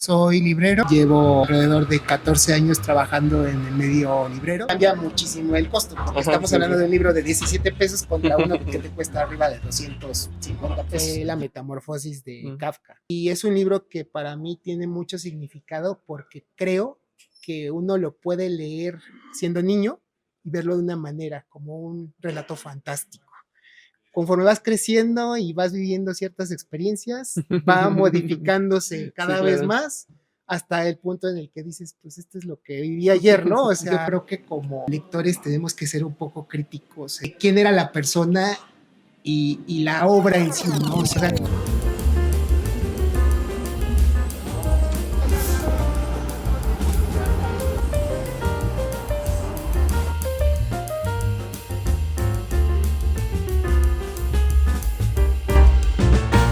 Soy librero, llevo alrededor de 14 años trabajando en el medio librero. Cambia muchísimo el costo, porque estamos hablando de un libro de 17 pesos contra uno que te cuesta arriba de 250 pesos. La Metamorfosis de Kafka. Y es un libro que para mí tiene mucho significado porque creo que uno lo puede leer siendo niño y verlo de una manera, como un relato fantástico. Conforme vas creciendo y vas viviendo ciertas experiencias, va modificándose cada vez más hasta el punto en el que dices, pues esto es lo que viví ayer, ¿no? O sea, yo creo que como lectores tenemos que ser un poco críticos. ¿Quién era la persona y la obra en sí, ¿no? O sea,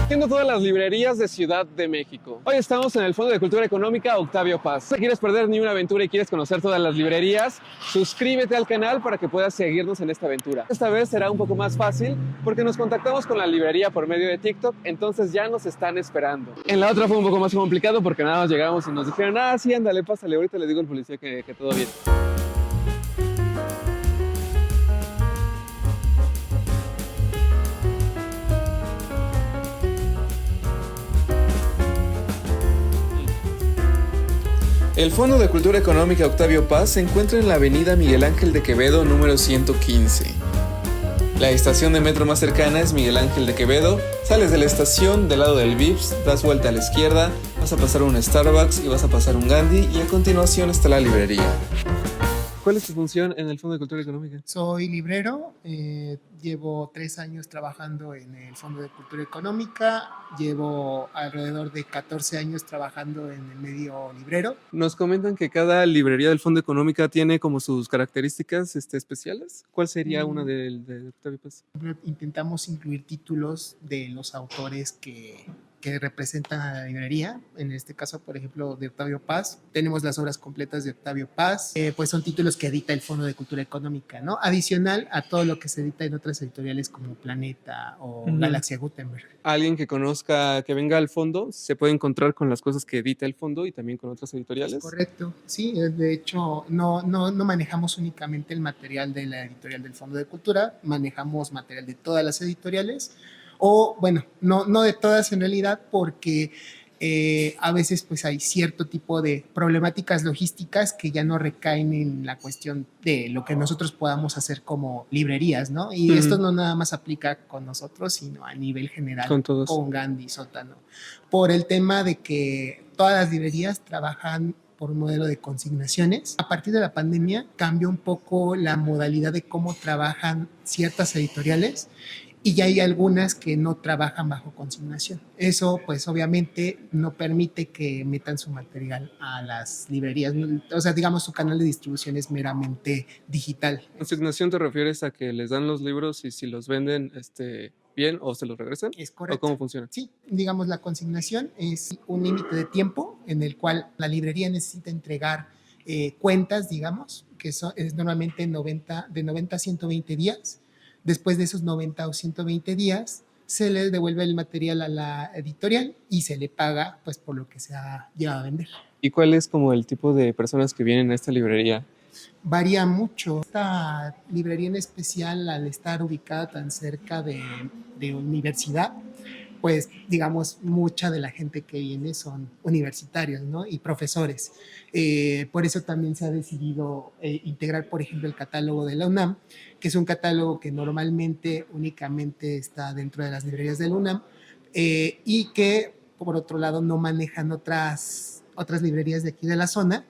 Viendo todas las librerías de Ciudad de México. Hoy estamos en el Fondo de Cultura Económica Octavio Paz. Si quieres perder ni una aventura y quieres conocer todas las librerías, suscríbete al canal para que puedas seguirnos en esta aventura. Esta vez será un poco más fácil porque nos contactamos con la librería por medio de TikTok, entonces ya nos están esperando. En la otra fue un poco más complicado porque nada más llegamos y nos dijeron, sí, ándale, pásale, ahorita le digo al policía que todo bien. El Fondo de Cultura Económica Octavio Paz se encuentra en la avenida Miguel Ángel de Quevedo número 115. La estación de metro más cercana es Miguel Ángel de Quevedo. Sales de la estación del lado del Vips, das vuelta a la izquierda, vas a pasar un Starbucks y vas a pasar un Gandhi y a continuación está la librería. ¿Cuál es tu función en el Fondo de Cultura Económica? soy librero, llevo 3 años trabajando en el Fondo de Cultura Económica, llevo alrededor de 14 años trabajando en el medio librero. Nos comentan que cada librería del Fondo Económica tiene como sus características especiales. ¿Cuál sería una de Octavio Paz? Intentamos incluir títulos de los autores que representan a la librería, en este caso, por ejemplo, de Octavio Paz. Tenemos las obras completas de Octavio Paz, pues son títulos que edita el Fondo de Cultura Económica, ¿no? Adicional a todo lo que se edita en otras editoriales como Planeta o Galaxia Gutenberg. Alguien que conozca, que venga al fondo, se puede encontrar con las cosas que edita el fondo y también con otras editoriales. Correcto, sí, de hecho no manejamos únicamente el material de la editorial del Fondo de Cultura, manejamos material de todas las editoriales, o bueno, no de todas en realidad, porque a veces pues hay cierto tipo de problemáticas logísticas que ya no recaen en la cuestión de lo que nosotros podamos hacer como librerías, ¿no? Y esto no nada más aplica con nosotros, sino a nivel general, con todos, con Gandhi, Sótano, por el tema de que todas las librerías trabajan por un modelo de consignaciones. A partir de la pandemia cambió un poco la modalidad de cómo trabajan ciertas editoriales y ya hay algunas que no trabajan bajo consignación. Eso pues obviamente no permite que metan su material a las librerías, o sea, digamos su canal de distribución es meramente digital. ¿Consignación te refieres a que les dan los libros y si los venden bien o se los regresan? Es correcto. ¿O cómo funciona? Sí, digamos la consignación es un límite de tiempo en el cual la librería necesita entregar cuentas, digamos, que es normalmente de 90 a 120 días. Después de esos 90 o 120 días, se le devuelve el material a la editorial y se le paga pues por lo que se ha llevado a vender. ¿Y cuál es como el tipo de personas que vienen a esta librería? Varía mucho. Esta librería en especial, al estar ubicada tan cerca de universidad, pues digamos mucha de la gente que viene son universitarios, ¿no? Y profesores. Por eso también se ha decidido integrar, por ejemplo, el catálogo de la UNAM, que es un catálogo que normalmente únicamente está dentro de las librerías de la UNAM y que por otro lado no manejan otras librerías de aquí de la zona.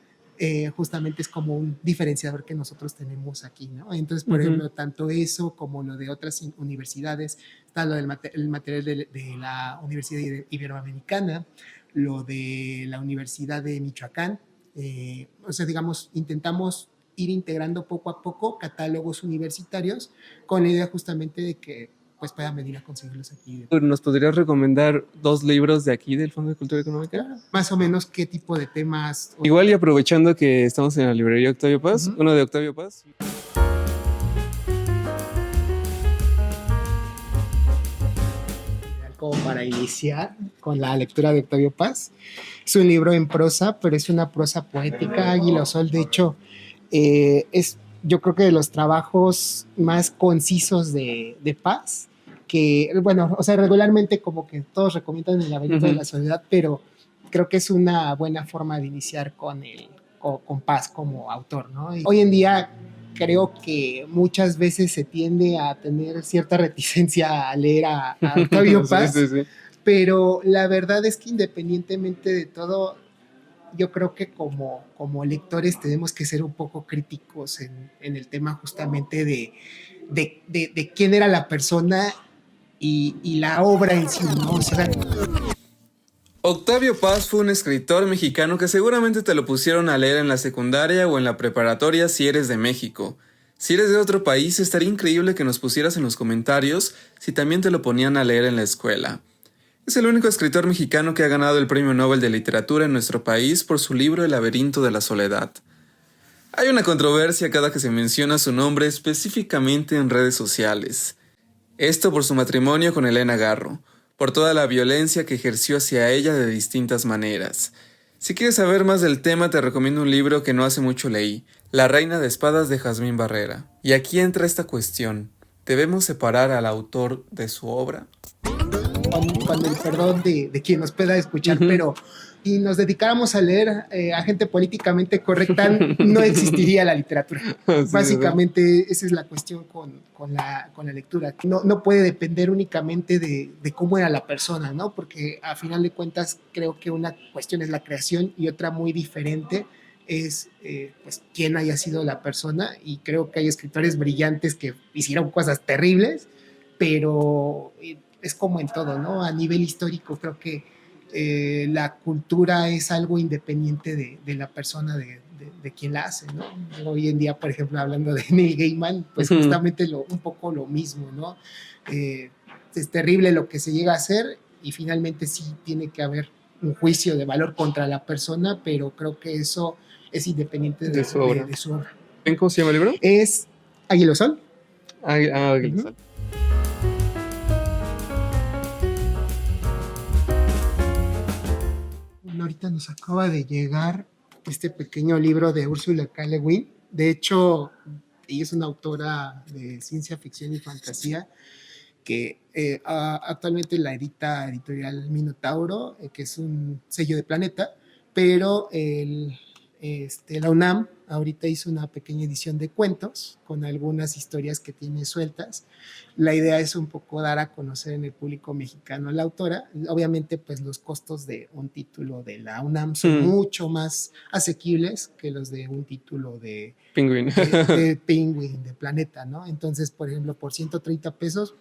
Justamente es como un diferenciador que nosotros tenemos aquí, ¿no? Entonces, por ejemplo, tanto eso como lo de otras universidades, está lo del el material de la Universidad Iberoamericana, lo de la Universidad de Michoacán, o sea, digamos, intentamos ir integrando poco a poco catálogos universitarios con la idea justamente de que pues puedan venir a conseguirlos aquí. ¿Nos podrías recomendar 2 libros de aquí del Fondo de Cultura Económica? Claro. Más o menos qué tipo de temas. Igual y aprovechando que estamos en la librería Octavio Paz, uno de Octavio Paz. como para iniciar con la lectura de Octavio Paz. Es un libro en prosa, pero es una prosa poética. Águila Sol, de hecho, es yo creo que de los trabajos más concisos de Paz, que, bueno, o sea, regularmente como que todos recomiendan El laberinto de la soledad, pero creo que es una buena forma de iniciar con Paz como autor, ¿no? Y hoy en día creo que muchas veces se tiende a tener cierta reticencia a leer a Octavio Paz, Sí, sí, sí. pero la verdad es que independientemente de todo, yo creo que como lectores tenemos que ser un poco críticos en el tema justamente de quién era la persona y la obra en sí, ¿no? O sea, Octavio Paz fue un escritor mexicano que seguramente te lo pusieron a leer en la secundaria o en la preparatoria si eres de México. Si eres de otro país, estaría increíble que nos pusieras en los comentarios si también te lo ponían a leer en la escuela. Es el único escritor mexicano que ha ganado el Premio Nobel de Literatura en nuestro país por su libro El laberinto de la soledad. Hay una controversia cada que se menciona su nombre específicamente en redes sociales. Esto por su matrimonio con Elena Garro, por toda la violencia que ejerció hacia ella de distintas maneras. Si quieres saber más del tema, te recomiendo un libro que no hace mucho leí, La Reina de Espadas de Jazmín Barrera. Y aquí entra esta cuestión. ¿Debemos separar al autor de su obra? con el perdón de quien nos pueda escuchar, pero si nos dedicáramos a leer a gente políticamente correcta, no existiría la literatura. Sí, Básicamente esa es la cuestión con la lectura. No puede depender únicamente de cómo era la persona, ¿no? Porque a final de cuentas creo que una cuestión es la creación y otra muy diferente es pues quién haya sido la persona, y creo que hay escritores brillantes que hicieron cosas terribles, pero es como en todo, ¿no? A nivel histórico creo que la cultura es algo independiente de la persona, de quien la hace, ¿no? Hoy en día, por ejemplo, hablando de Neil Gaiman, pues justamente un poco lo mismo, ¿no? Es terrible lo que se llega a hacer y finalmente sí tiene que haber un juicio de valor contra la persona, pero creo que eso es independiente De su obra. de su obra. ¿Cómo se llama el libro? Es Águila Sol. Águila Sol. Ahorita nos acaba de llegar este pequeño libro de Ursula K. Le Guin. De hecho, ella es una autora de ciencia ficción y fantasía que actualmente la edita Editorial Minotauro, que es un sello de Planeta, pero la UNAM ahorita hizo una pequeña edición de cuentos con algunas historias que tiene sueltas. La idea es un poco dar a conocer en el público mexicano a la autora. Obviamente, pues los costos de un título de la UNAM son mucho más asequibles que los de un título de Penguin. de Penguin, de Planeta, ¿no? Entonces, por ejemplo, por 130 pesos,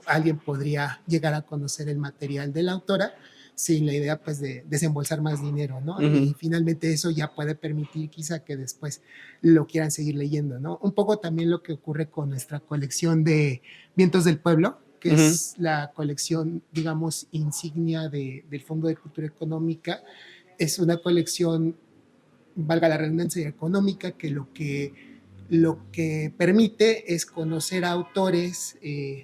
alguien podría llegar a conocer el material de la autora sin la idea pues de desembolsar más dinero, ¿no? Y finalmente eso ya puede permitir quizá que después lo quieran seguir leyendo, ¿no? Un poco también lo que ocurre con nuestra colección de Vientos del Pueblo, que es la colección, digamos, insignia del Fondo de Cultura Económica. Es una colección, valga la redundancia, económica, que lo que permite es conocer a autores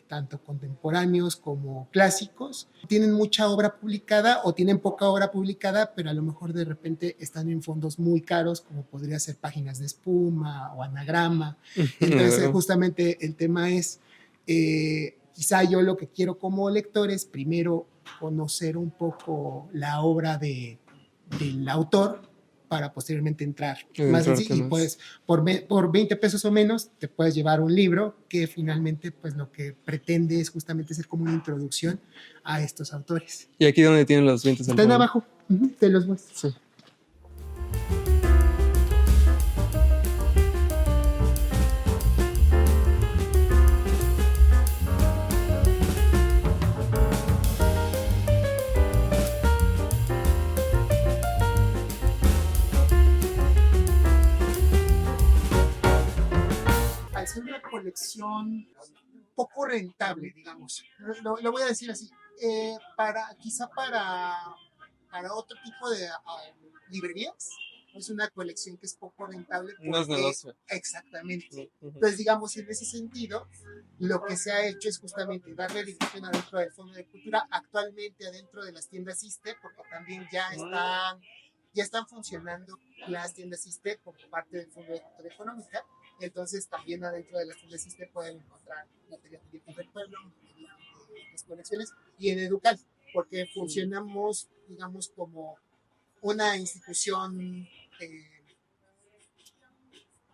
tanto contemporáneos como clásicos. Tienen mucha obra publicada o tienen poca obra publicada, pero a lo mejor de repente están en fondos muy caros, como podría ser Páginas de Espuma o Anagrama. Entonces, justamente el tema es, quizá yo lo que quiero como lector es primero conocer un poco la obra del autor, para posteriormente entrar más en sí, y pues por 20 pesos o menos te puedes llevar un libro que finalmente pues lo que pretende es justamente ser como una introducción a estos autores. ¿Y aquí dónde tienen los vientos? Están abajo, te los muestro. Sí. Hacer una colección poco rentable, digamos, lo voy a decir así, quizá para otro tipo de librerías, es una colección que es poco rentable. No es negocio. Exactamente. Ujú. Entonces, digamos, en ese sentido, lo que se ha hecho es justamente darle difusión adentro del Fondo de Cultura, actualmente adentro de las tiendas ISSSTE, porque también ya están funcionando las tiendas ISSSTE como parte del Fondo de Cultura Económica. Entonces, también adentro de las tiendas ISSSTE pueden encontrar material de Dientes del Pueblo, material de las colecciones, y en Educal, porque funcionamos, digamos, como una institución,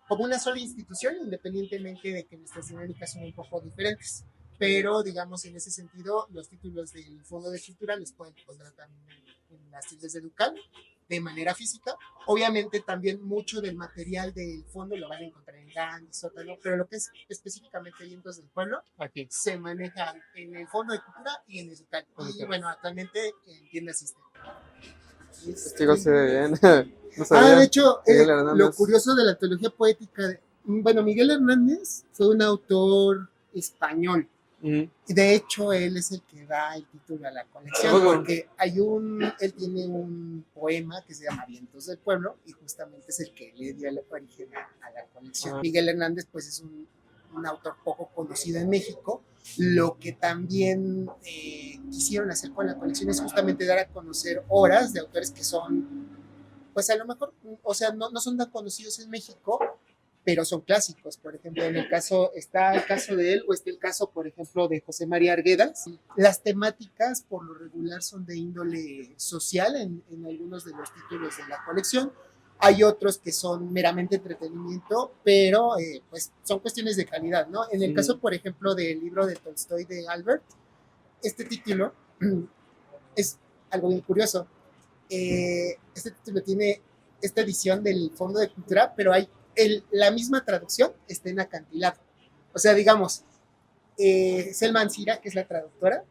como una sola institución, independientemente de que nuestras dinámicas son un poco diferentes. Pero, digamos, en ese sentido, los títulos del Fondo de Cultura los pueden encontrar también en las tiendas de Educal de manera física. Obviamente también mucho del material del fondo lo van a encontrar en Gandhi, Sótano, pero lo que es específicamente Vientos del Pueblo Aquí. se maneja en el Fondo de Cultura y en Educal. Y bueno, actualmente en tiendas ISSSTE. Testigo se ve bien. No Ah, sabía. de hecho, Miguel Hernández. lo curioso de la antología poética, bueno, Miguel Hernández fue un autor español. Ujú. De hecho, él es el que da el título a la colección, ¿Cómo? porque él tiene un poema que se llama Vientos del Pueblo y justamente es el que le dio el origen a la colección. Ah. Miguel Hernández, pues es un autor poco conocido en México. Lo que también quisieron hacer con la colección es justamente dar a conocer obras de autores que son, pues a lo mejor, o sea, no son tan conocidos en México, pero son clásicos. Por ejemplo, está el caso de él, o está el caso, por ejemplo, de José María Arguedas. Las temáticas, por lo regular, son de índole social en algunos de los títulos de la colección. Hay otros que son meramente entretenimiento, pero pues son cuestiones de calidad, ¿no? En el caso, por ejemplo, del libro de Tolstoy de Albert, este título es algo bien curioso. Este título tiene esta edición del Fondo de Cultura, pero hay la misma traducción está en acantilado. O sea, digamos, Selma Ancira, que es la traductora,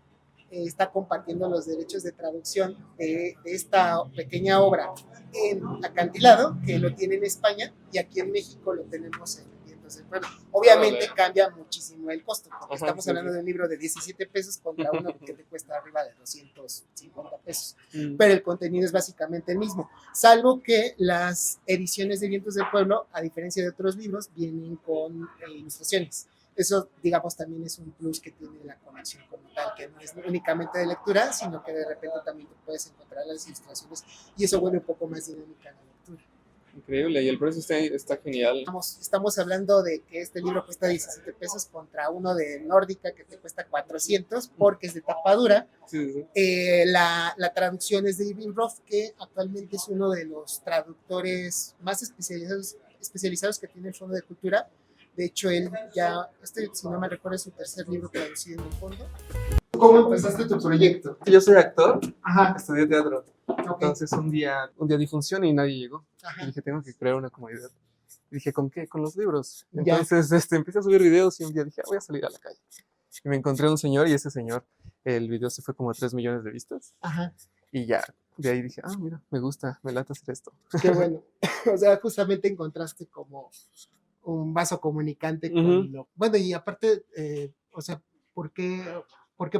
está compartiendo los derechos de traducción de esta pequeña obra en acantilado, que lo tiene en España, y aquí en México lo tenemos en Vientos del Pueblo. Obviamente cambia muchísimo el costo, porque estamos hablando de un libro de 17 pesos contra uno que te cuesta arriba de 250 pesos. Pero el contenido es básicamente el mismo, salvo que las ediciones de Vientos del Pueblo, a diferencia de otros libros, vienen con ilustraciones. Eso, digamos, también es un plus que tiene la colección como tal, que no es únicamente de lectura, sino que de repente también te puedes encontrar las ilustraciones y eso vuelve un poco más dinámica la lectura. Increíble, y el precio está genial. Estamos hablando de que este libro cuesta 17 pesos contra uno de Nórdica que te cuesta 400 porque es de tapa dura. Sí, sí. La traducción es de Irving Roth, que actualmente es uno de los traductores más especializados que tiene el Fondo de Cultura. De hecho, él ya, si no me recuerdo, es su tercer libro traducido en el fondo. ¿Cómo empezaste tu proyecto? Yo soy actor, Ajá. estudié teatro. Okay. Entonces un día di función y nadie llegó. Ajá. Y dije, tengo que crear una comunidad. Y dije, ¿con qué? Con los libros. Ya. Entonces empecé a subir videos y un día dije, voy a salir a la calle. Y me encontré a un señor y ese señor, el video se fue como a 3 millones de vistas. Ajá. Y ya, de ahí dije, mira, me gusta, me late hacer esto. Qué bueno. O sea, justamente encontraste como un vaso comunicante con lo... Bueno, y aparte, o sea, ¿por qué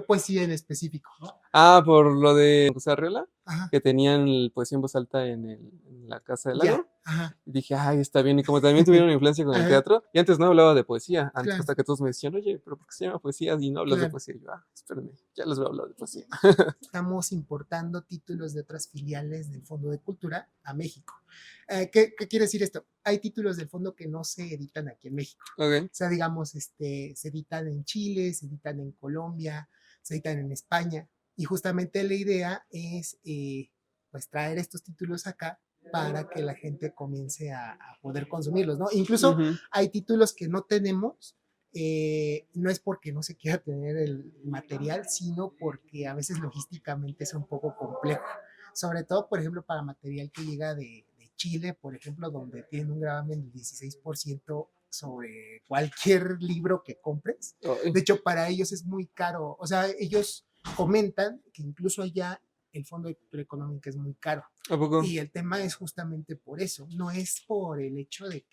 poesía en específico, no? Por lo de José Arriola, Ajá. que tenían poesía en voz alta en la Casa del Lago. Ajá. Y dije, está bien. Y como también tuvieron influencia con el teatro, y antes no hablaba de poesía, antes Claro. hasta que todos me decían, oye, ¿pero por qué se llama poesía y no hablas de Claro. poesía? Y yo, espérenme, ya les voy a hablar de poesía. Estamos importando títulos de otras filiales del Fondo de Cultura a México. ¿Qué quiere decir esto? Hay títulos del fondo que no se editan aquí en México. Okay. O sea, digamos, se editan en Chile, se editan en Colombia, se editan en España. Y justamente la idea es pues traer estos títulos acá para que la gente comience a poder consumirlos, ¿no? Incluso hay títulos que no tenemos, no es porque no se quiera tener el material, sino porque a veces logísticamente es un poco complejo. Sobre todo, por ejemplo, para material que llega de Chile, por ejemplo, donde tienen un gravamen del 16% sobre cualquier libro que compres. De hecho, para ellos es muy caro. O sea, ellos comentan que incluso allá el Fondo de Cultura Económica es muy caro. ¿A poco? Y el tema es justamente por eso. No es por el hecho de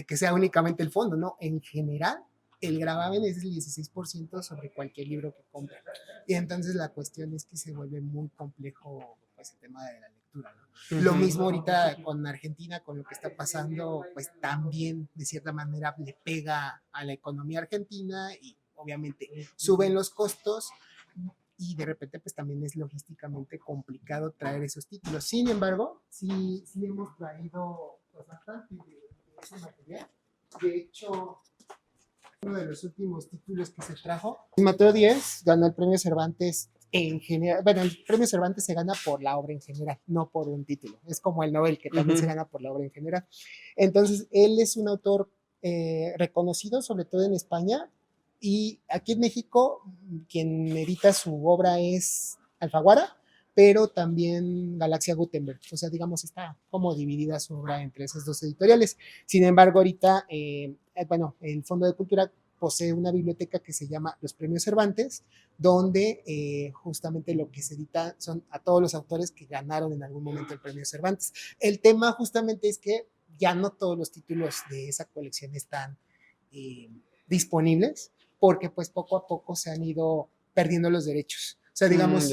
que sea únicamente el fondo, ¿no? En general, el gravamen es el 16% sobre cualquier libro que compren. Y entonces la cuestión es que se vuelve muy complejo pues el tema de la lectura, ¿no? Lo mismo ahorita con Argentina, con lo que está pasando, pues también de cierta manera le pega a la economía argentina y obviamente suben los costos y de repente pues también es logísticamente complicado traer esos títulos. Sin embargo, sí hemos traído pues, bastante de ese material. De hecho, uno de los últimos títulos que se trajo, Mateo Díez ganó el premio Cervantes en general. Bueno, el premio Cervantes se gana por la obra en general, no por un título. Es como el Nobel, que también se gana por la obra en general. Entonces, él es un autor reconocido, sobre todo en España, y aquí en México, quien edita su obra es Alfaguara, pero también Galaxia Gutenberg. O sea, digamos, está como dividida su obra entre esas dos editoriales. Sin embargo, ahorita, bueno, el Fondo de Cultura posee una biblioteca que se llama Los Premios Cervantes, donde justamente lo que se edita son a todos los autores que ganaron en algún momento el premio Cervantes. El tema justamente es que ya no todos los títulos de esa colección están disponibles, porque pues poco a poco se han ido perdiendo los derechos. O sea, digamos,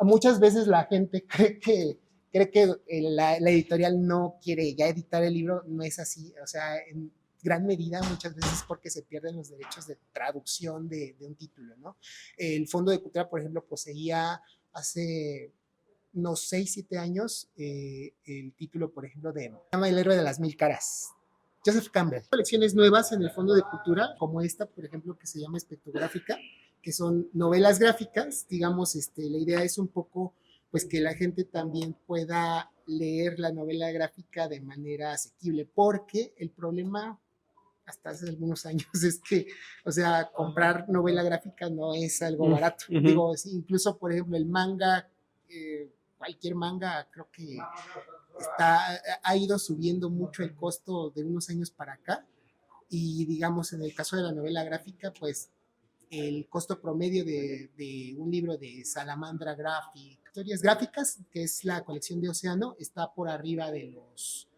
muchas veces la gente cree que la editorial no quiere ya editar el libro. No es así. O sea, en gran medida muchas veces porque se pierden los derechos de traducción de un título, ¿no? El Fondo de Cultura, por ejemplo, poseía hace unos 6, 7 años el título, por ejemplo, de El héroe de las mil caras, Joseph Campbell. Colecciones nuevas en el Fondo de Cultura, como esta, por ejemplo, que se llama Espectrográfica, que son novelas gráficas. Digamos, la idea es un poco, pues, que la gente también pueda leer la novela gráfica de manera asequible, porque el problema hasta hace algunos años es que, o sea, comprar novela gráfica no es algo barato. Digo, incluso, por ejemplo, el manga, cualquier manga, creo que ha ido subiendo mucho el costo de unos años para acá, y digamos en el caso de la novela gráfica, pues el costo promedio de un libro de Salamandra Graphic, historias gráficas, que es la colección de Océano, está por arriba de los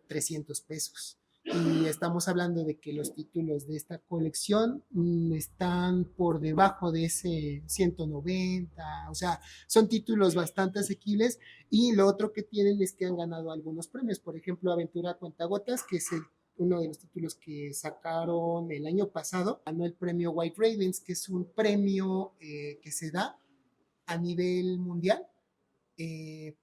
300 pesos. Y estamos hablando de que los títulos de esta colección están por debajo de ese 190, o sea, son títulos bastante asequibles. Y lo otro que tienen es que han ganado algunos premios. Por ejemplo, Aventura a Cuentagotas, que es uno de los títulos que sacaron el año pasado, ganó el premio White Ravens, que es un premio que se da a nivel mundial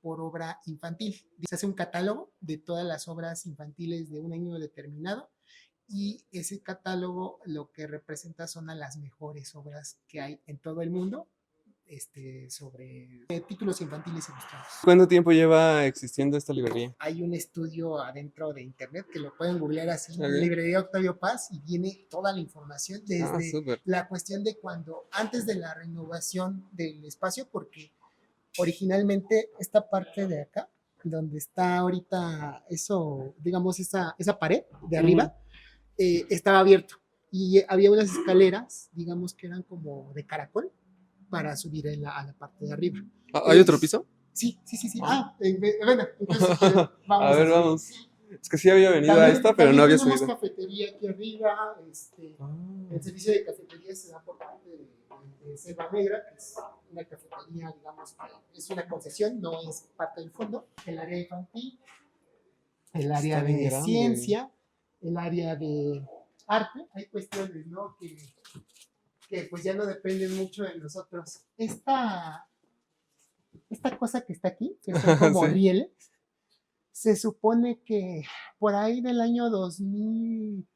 por obra infantil. Se hace un catálogo de todas las obras infantiles de un año determinado, y ese catálogo lo que representa son a las mejores obras que hay en todo el mundo sobre títulos infantiles ilustrados. ¿Cuánto tiempo lleva existiendo esta librería? Hay un estudio adentro de internet que lo pueden googlear así, Librería Octavio Paz, y viene toda la información desde la cuestión de cuando, antes de la renovación del espacio, porque originalmente esta parte de acá, donde está ahorita eso, digamos, esa pared de arriba, estaba abierto, y había unas escaleras, digamos, que eran como de caracol para subir a la parte de arriba. ¿Hay otro piso? Sí. Bueno, entonces vamos. A ver, vamos. Es que sí había venido a esta, pero no había subido. Tenemos cafetería aquí arriba. El servicio de cafetería se da por parte de Selva Negra, que es una cafetería, digamos, que es una concesión, no es parte del fondo. El área infantil, el área de ciencia, el área de arte. Hay cuestiones, ¿no?, que pues ya no dependen mucho de nosotros. Esta cosa que está aquí, que son como rieles, se supone que por ahí del año 2000,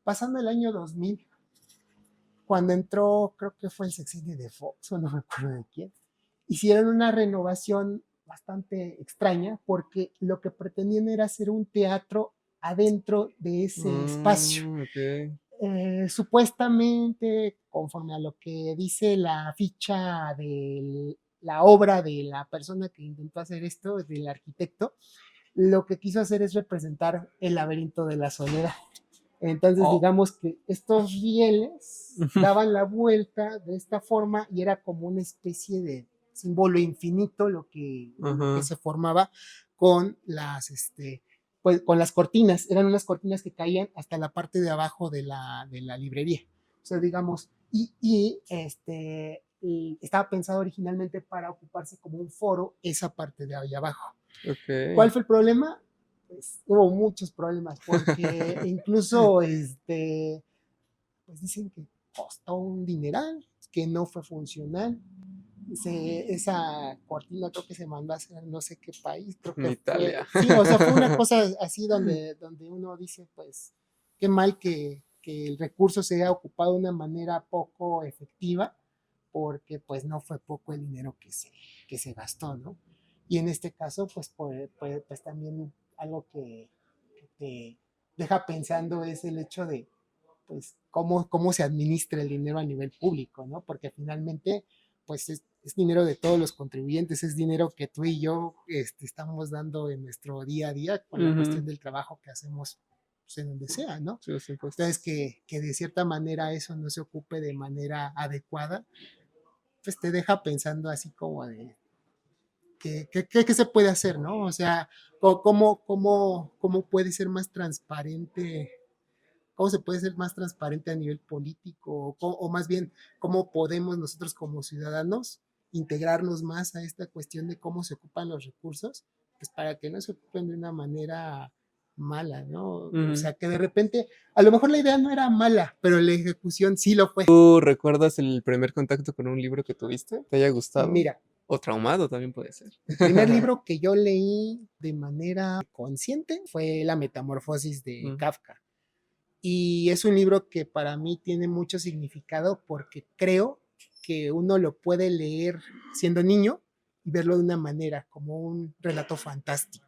pasando el año 2000, cuando entró, creo que fue el sexenio de Fox, o no me acuerdo de quién, hicieron una renovación bastante extraña, porque lo que pretendían era hacer un teatro adentro de ese espacio. Supuestamente, conforme a lo que dice la ficha de la obra de la persona que intentó hacer esto, del arquitecto, lo que quiso hacer es representar el laberinto de la soledad. Entonces, digamos que estos rieles daban la vuelta de esta forma, y era como una especie de símbolo infinito lo que se formaba con las pues con las cortinas. Eran unas cortinas que caían hasta la parte de abajo de la librería. O sea, digamos, y estaba pensado originalmente para ocuparse como un foro esa parte de ahí abajo. Ok. ¿Cuál fue el problema? Pues hubo muchos problemas, porque incluso pues dicen que costó un dineral, que no fue funcional. Esa cortina creo que se mandó a hacer no sé qué país, creo En que fue, Italia. sí, o sea, fue una cosa así donde uno dice, pues, qué mal que el recurso se haya ocupado de una manera poco efectiva, porque pues no fue poco el dinero que se gastó, ¿no? Y en este caso, pues también algo que te deja pensando es el hecho de, pues, cómo se administra el dinero a nivel público, ¿no? Porque finalmente, pues, es dinero de todos los contribuyentes, es dinero que tú y yo estamos dando en nuestro día a día con la cuestión del trabajo que hacemos, pues, en donde sea, ¿no? Sí, los impuestos. Entonces, que de cierta manera eso no se ocupe de manera adecuada, pues te deja pensando así como de, ¿qué se puede hacer, ¿no? O sea, ¿cómo puede ser más transparente? ¿Cómo se puede ser más transparente a nivel político? O más bien, ¿cómo podemos nosotros como ciudadanos integrarnos más a esta cuestión de cómo se ocupan los recursos? Pues para que no se ocupen de una manera mala, ¿no? O sea, que de repente, a lo mejor la idea no era mala, pero la ejecución sí lo fue. ¿Tú recuerdas el primer contacto con un libro que tuviste? ¿Te haya gustado? Mira, O traumado también puede ser. el primer libro que yo leí de manera consciente fue La Metamorfosis de Mm, Kafka. Y es un libro que para mí tiene mucho significado porque creo que uno lo puede leer siendo niño y verlo de una manera, como un relato fantástico.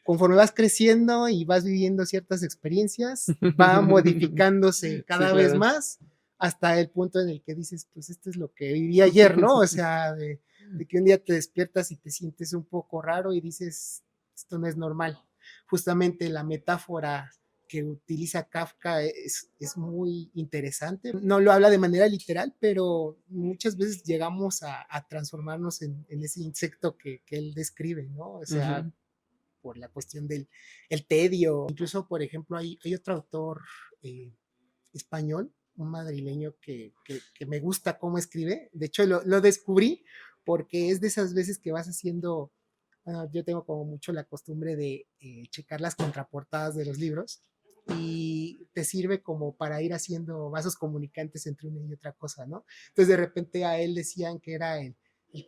Conforme vas creciendo y vas viviendo ciertas experiencias, va modificándose Sí, cada vez claro. más hasta el punto en el que dices, pues esto es lo que viví ayer, ¿no? O sea, de que un día te despiertas y te sientes un poco raro y dices, esto no es normal. Justamente la metáfora que utiliza Kafka es muy interesante. No lo habla de manera literal, pero muchas veces llegamos a transformarnos en ese insecto que él describe, ¿no? O sea, Ujú. por la cuestión del el tedio. Incluso, por ejemplo, hay otro autor español, un madrileño que me gusta cómo escribe. De hecho, lo descubrí porque es de esas veces que vas haciendo, bueno, yo tengo como mucho la costumbre de checar las contraportadas de los libros y te sirve como para ir haciendo vasos comunicantes entre una y otra cosa, ¿no? Entonces de repente a él decían que era el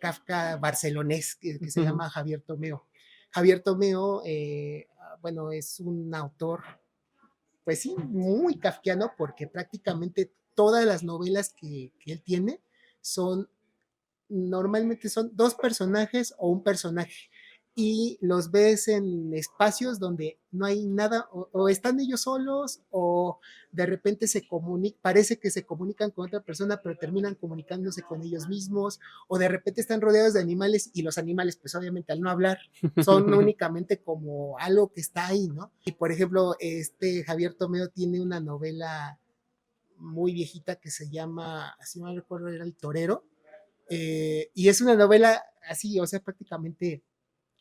Kafka barcelonés, que se llama Javier Tomeo. Javier Tomeo, bueno, es un autor, pues sí, muy kafkiano, porque prácticamente todas las novelas que él tiene son normalmente son dos personajes o un personaje y los ves en espacios donde no hay nada o están ellos solos o de repente parece que se comunican con otra persona pero terminan comunicándose con ellos mismos o de repente están rodeados de animales y los animales pues obviamente al no hablar son únicamente como algo que está ahí, ¿no? Y por ejemplo Javier Tomeo tiene una novela muy viejita que se llama, así no recuerdo, era El Torero, y es una novela así, o sea, prácticamente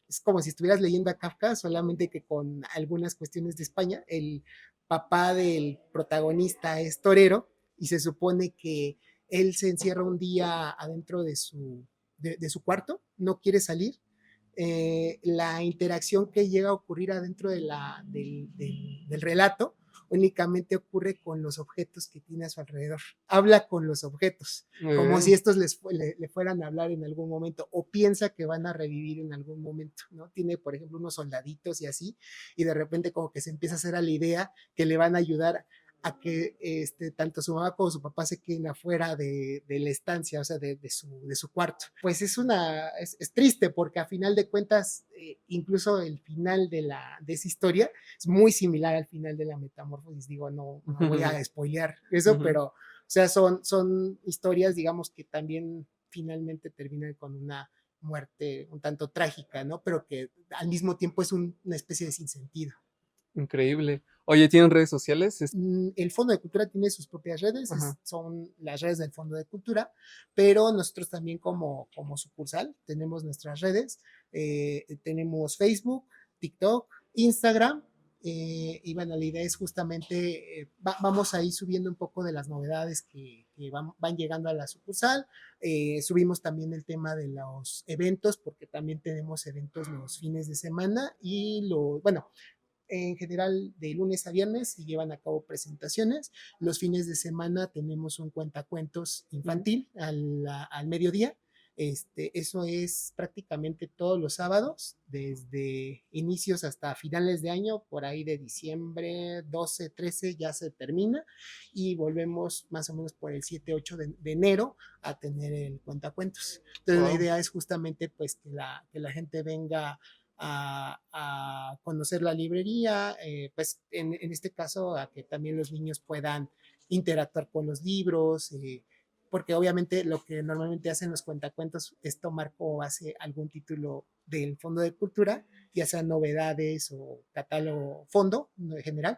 es como si estuvieras leyendo a Kafka, solamente que con algunas cuestiones de España. El papá del protagonista es torero y se supone que él se encierra un día adentro de su cuarto, no quiere salir. La interacción que llega a ocurrir adentro del relato únicamente ocurre con los objetos que tiene a su alrededor. Habla con los objetos, Muy como si bien. estos le fueran a hablar en algún momento o piensa que van a revivir en algún momento, ¿no? Tiene, por ejemplo, unos soldaditos y así, y de repente como que se empieza a hacer a la idea que le van a ayudar a que tanto su mamá como su papá se queden afuera de la estancia, o sea, de su cuarto. Pues es triste porque a final de cuentas, incluso el final de esa historia es muy similar al final de la metamorfosis. Digo, no voy a spoilear eso, pero, o sea, son historias, digamos, que también finalmente terminan con una muerte un tanto trágica, ¿no? Pero que al mismo tiempo es una especie de sinsentido. Increíble. Oye, ¿tienen redes sociales? El Fondo de Cultura tiene sus propias redes, Ajá. son las redes del Fondo de Cultura, pero nosotros también como sucursal tenemos nuestras redes, tenemos Facebook, TikTok, Instagram Y bueno, la idea es justamente, vamos a ir subiendo un poco de las novedades que van llegando a la sucursal. Subimos también el tema de los eventos, porque también tenemos eventos los fines de semana bueno, en general de lunes a viernes se llevan a cabo presentaciones. Los fines de semana tenemos un cuentacuentos infantil al mediodía. Eso es prácticamente todos los sábados, desde inicios hasta finales de año, por ahí de diciembre 12, 13 ya se termina y volvemos más o menos por el 7, 8 de enero a tener el cuentacuentos. Entonces la idea es justamente pues que la gente venga a conocer la librería, pues en este caso a que también los niños puedan interactuar con los libros, porque obviamente lo que normalmente hacen los cuentacuentos es tomar como base algún título del Fondo de Cultura, ya sean novedades o catálogo fondo en general,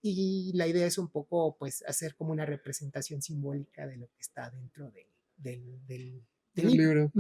y la idea es un poco pues hacer como una representación simbólica de lo que está dentro del libro.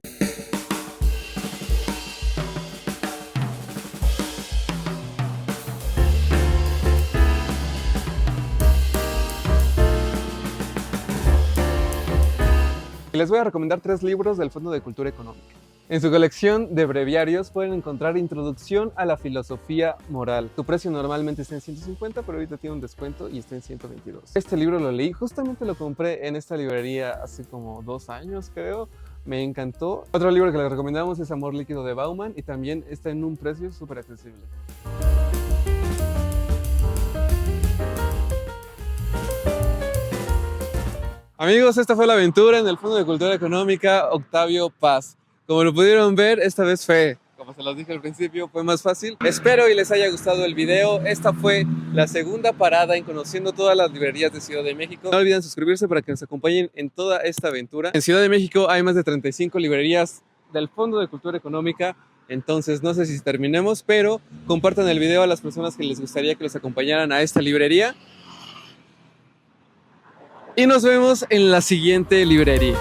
Les voy a recomendar 3 libros del Fondo de Cultura Económica. En su colección de breviarios pueden encontrar Introducción a la Filosofía Moral. Su precio normalmente está en 150, pero ahorita tiene un descuento y está en 122. Este libro lo leí, justamente lo compré en esta librería hace como 2 años, creo. Me encantó. Otro libro que les recomendamos es Amor Líquido de Bauman y también está en un precio súper accesible. Amigos, esta fue la aventura en el Fondo de Cultura Económica Octavio Paz. Como lo pudieron ver, esta vez como se los dije al principio, fue más fácil. Espero y les haya gustado el video. Esta fue la segunda parada en conociendo todas las librerías de Ciudad de México. No olviden suscribirse para que nos acompañen en toda esta aventura. En Ciudad de México hay más de 35 librerías del Fondo de Cultura Económica. Entonces, no sé si terminemos, pero compartan el video a las personas que les gustaría que los acompañaran a esta librería. Y nos vemos en la siguiente librería.